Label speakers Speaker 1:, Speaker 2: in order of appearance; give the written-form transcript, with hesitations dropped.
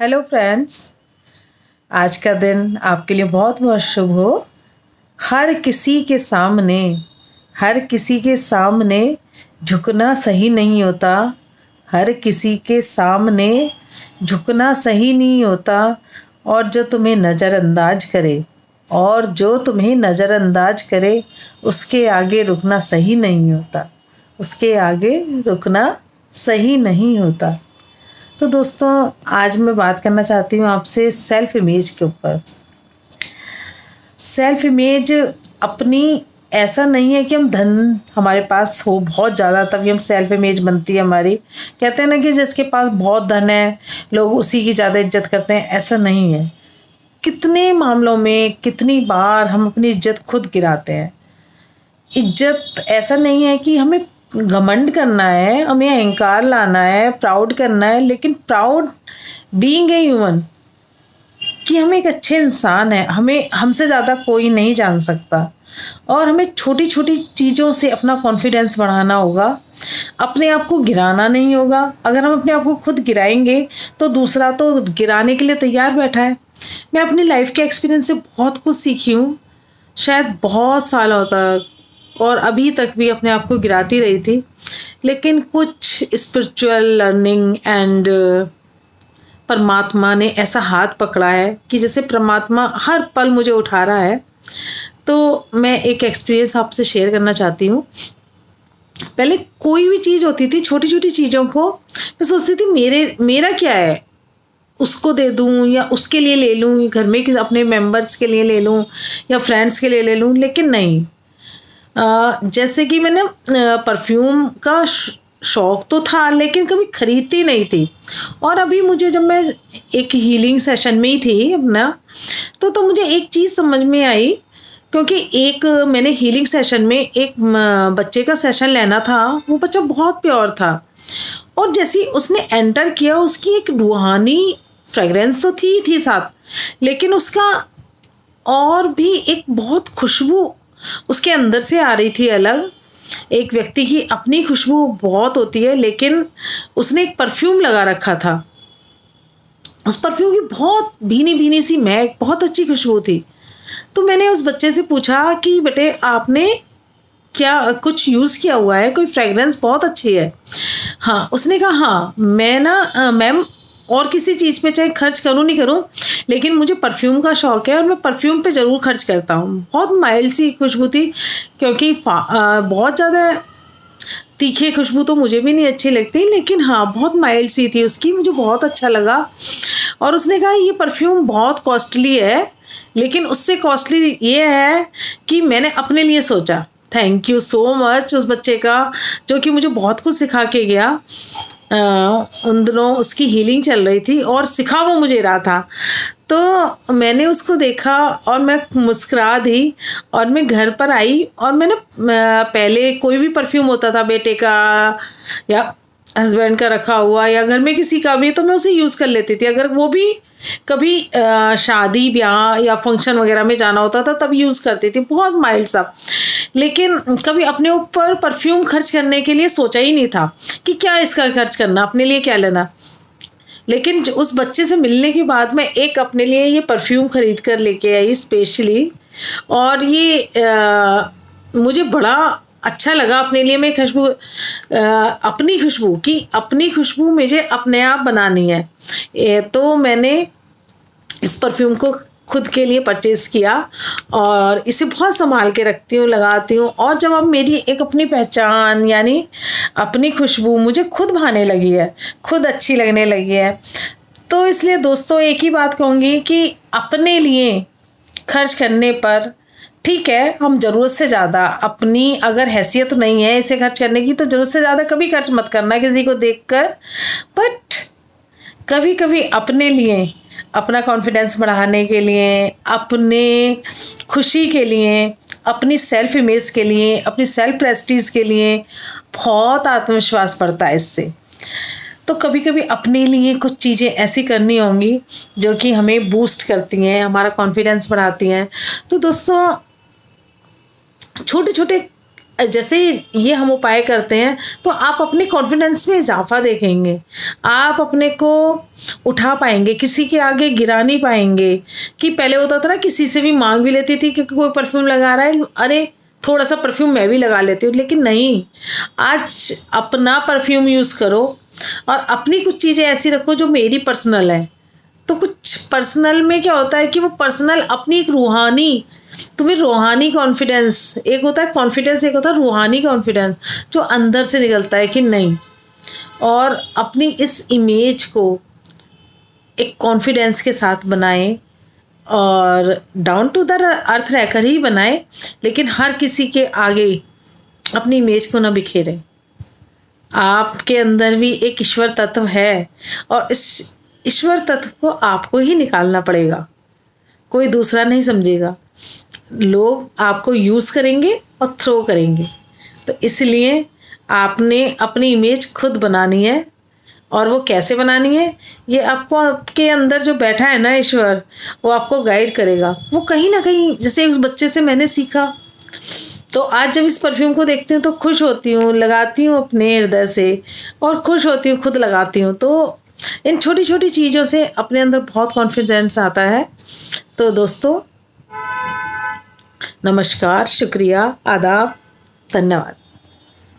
Speaker 1: Hello friends, आज का दिन आपके लिए बहुत बहुत शुभ हो। हर किसी के सामने झुकना सही नहीं होता। हर किसी के सामने झुकना सही नहीं होता। और जो तुम्हें नज़रअंदाज करे उसके आगे रुकना सही नहीं होता। तो दोस्तों, आज मैं बात करना चाहती हूँ आपसे सेल्फ इमेज के ऊपर। सेल्फ इमेज अपनी ऐसा नहीं है कि हम धन हमारे पास हो बहुत ज़्यादा तभी हम सेल्फ इमेज बनती है हमारी। कहते हैं ना कि जिसके पास बहुत धन है लोग उसी की ज़्यादा इज्जत करते हैं, ऐसा नहीं है। कितने मामलों में कितनी बार हम अपनी इज्जत खुद गिराते हैं। इज्जत ऐसा नहीं है कि हमें घमंड करना है, हमें अहंकार लाना है, प्राउड करना है, लेकिन प्राउड बीइंग ए ह्यूमन कि हम एक अच्छे इंसान हैं, हमें हमसे ज़्यादा कोई नहीं जान सकता। और हमें छोटी छोटी चीज़ों से अपना कॉन्फिडेंस बढ़ाना होगा, अपने आप को गिराना नहीं होगा। अगर हम अपने आप को खुद गिराएंगे तो दूसरा तो गिराने के लिए तैयार बैठा है। मैं अपनी लाइफ के एक्सपीरियंस से बहुत कुछ सीखी हूँ, शायद बहुत सालों तक, और अभी तक भी अपने आप को गिराती रही थी। लेकिन कुछ स्पिरिचुअल लर्निंग एंड परमात्मा ने ऐसा हाथ पकड़ा है कि जैसे परमात्मा हर पल मुझे उठा रहा है। तो मैं एक एक्सपीरियंस आपसे शेयर करना चाहती हूँ। पहले कोई भी चीज़ होती थी, छोटी छोटी चीज़ों को मैं सोचती थी मेरा क्या है, उसको दे दूँ या उसके लिए ले लूँ, घर में अपने मेंबर्स के लिए ले लूँ या फ्रेंड्स के लिए ले लूँ। लेकिन नहीं, जैसे कि मैंने परफ्यूम का शौक़ तो था लेकिन कभी खरीदती नहीं थी। और अभी मुझे जब मैं एक हीलिंग सेशन में ही थी अपना, तो मुझे एक चीज़ समझ में आई, क्योंकि मैंने हीलिंग सेशन में एक बच्चे का सेशन लेना था। वो बच्चा बहुत प्योर था और जैसे ही उसने एंटर किया उसकी एक रूहानी फ्रेगरेंस तो थी साथ, लेकिन उसका और भी एक बहुत खुशबू उसके अंदर से आ रही थी अलग। एक व्यक्ति की अपनी खुशबू बहुत होती है, लेकिन उसने एक परफ्यूम लगा रखा था। उस परफ्यूम की बहुत भीनी भीनी सी महक, बहुत अच्छी खुशबू थी। तो मैंने उस बच्चे से पूछा कि बेटे आपने क्या कुछ यूज़ किया हुआ है, कोई फ्रेगरेंस बहुत अच्छी है। हाँ, उसने कहा हाँ मैं ना मैम और किसी चीज़ पे चाहे खर्च करूँ नहीं करूँ, लेकिन मुझे परफ्यूम का शौक़ है और मैं परफ्यूम पे ज़रूर खर्च करता हूँ। बहुत माइल्ड सी खुशबू थी, क्योंकि बहुत ज़्यादा तीखी खुशबू तो मुझे भी नहीं अच्छी लगती, लेकिन हाँ बहुत माइल्ड सी थी उसकी, मुझे बहुत अच्छा लगा। और उसने कहा ये परफ्यूम बहुत कॉस्टली है, लेकिन उससे कॉस्टली ये है कि मैंने अपने लिए सोचा। थैंक यू सो मच उस बच्चे का, जो कि मुझे बहुत कुछ सिखा के गया। उन दिनों उसकी हीलिंग चल रही थी और सिखा वो मुझे रहा था। तो मैंने उसको देखा और मैं मुस्कुरा दी और मैं घर पर आई और मैंने पहले कोई भी परफ्यूम होता था बेटे का या हस्बैंड का रखा हुआ या घर में किसी का भी, तो मैं उसे यूज़ कर लेती थी। अगर वो भी कभी शादी ब्याह या फंक्शन वगैरह में जाना होता था तब यूज़ करती थी, बहुत माइल्ड सा। लेकिन कभी अपने ऊपर परफ्यूम खर्च करने के लिए सोचा ही नहीं था कि क्या इसका खर्च करना, अपने लिए क्या लेना। लेकिन उस बच्चे से मिलने के बाद मैं एक अपने लिए ये परफ्यूम खरीद कर लेके आई स्पेशली, और ये मुझे बड़ा अच्छा लगा। अपने लिए मैं अपनी खुशबू मुझे अपने आप बनानी है। तो मैंने इस परफ्यूम को खुद के लिए परचेज़ किया और इसे बहुत संभाल के रखती हूँ, लगाती हूँ। और जब अब मेरी एक अपनी पहचान यानी अपनी खुशबू मुझे खुद भाने लगी है, खुद अच्छी लगने लगी है, तो इसलिए दोस्तों एक ही बात कहूँगी कि अपने लिए खर्च करने पर ठीक है, हम ज़रूरत से ज़्यादा, अपनी अगर हैसियत नहीं है इसे खर्च करने की तो ज़रूरत से ज़्यादा कभी खर्च मत करना किसी को देखकर। बट कभी कभी अपने लिए, अपना कॉन्फिडेंस बढ़ाने के लिए, अपने खुशी के लिए, अपनी सेल्फ इमेज के लिए, अपनी सेल्फ प्रेस्टीज के लिए बहुत आत्मविश्वास बढ़ता है इससे। तो कभी कभी अपने लिए कुछ चीज़ें ऐसी करनी होंगी जो कि हमें बूस्ट करती हैं, हमारा कॉन्फिडेंस बढ़ाती हैं। तो दोस्तों छोटे छोटे जैसे ये हम उपाय करते हैं तो आप अपने कॉन्फिडेंस में इजाफा देखेंगे, आप अपने को उठा पाएंगे, किसी के आगे गिरा नहीं पाएंगे। कि पहले होता था ना, किसी से भी मांग भी लेती थी क्योंकि कोई परफ्यूम लगा रहा है, अरे थोड़ा सा परफ्यूम मैं भी लगा लेती हूँ, लेकिन नहीं, आज अपना परफ्यूम यूज़ करो और अपनी कुछ चीज़ें ऐसी रखो जो मेरी पर्सनल है। तो कुछ पर्सनल में क्या होता है कि वो पर्सनल अपनी एक रूहानी, तुम्हें रूहानी कॉन्फिडेंस, एक होता है कॉन्फिडेंस, एक होता है रूहानी कॉन्फिडेंस जो अंदर से निकलता है कि नहीं, और अपनी इस इमेज को एक कॉन्फिडेंस के साथ बनाएं और डाउन टू द अर्थ रहकर ही बनाएं, लेकिन हर किसी के आगे अपनी इमेज को ना बिखेरें। आपके अंदर भी एक ईश्वर तत्व है और इस ईश्वर तत्व को आपको ही निकालना पड़ेगा, कोई दूसरा नहीं समझेगा। लोग आपको यूज़ करेंगे और थ्रो करेंगे। तो इसलिए आपने अपनी इमेज खुद बनानी है, और वो कैसे बनानी है, ये आपको, आपके अंदर जो बैठा है ना ईश्वर, वो आपको गाइड करेगा। वो कहीं ना कहीं, जैसे उस बच्चे से मैंने सीखा, तो आज जब इस परफ्यूम को देखती हूँ तो खुश होती हूँ, लगाती हूँ अपने हृदय से और खुश होती हूँ, खुद लगाती हूँ। तो इन छोटी छोटी चीज़ों से अपने अंदर बहुत कॉन्फिडेंस आता है। तो दोस्तों, नमस्कार, शुक्रिया, आदाब, धन्यवाद।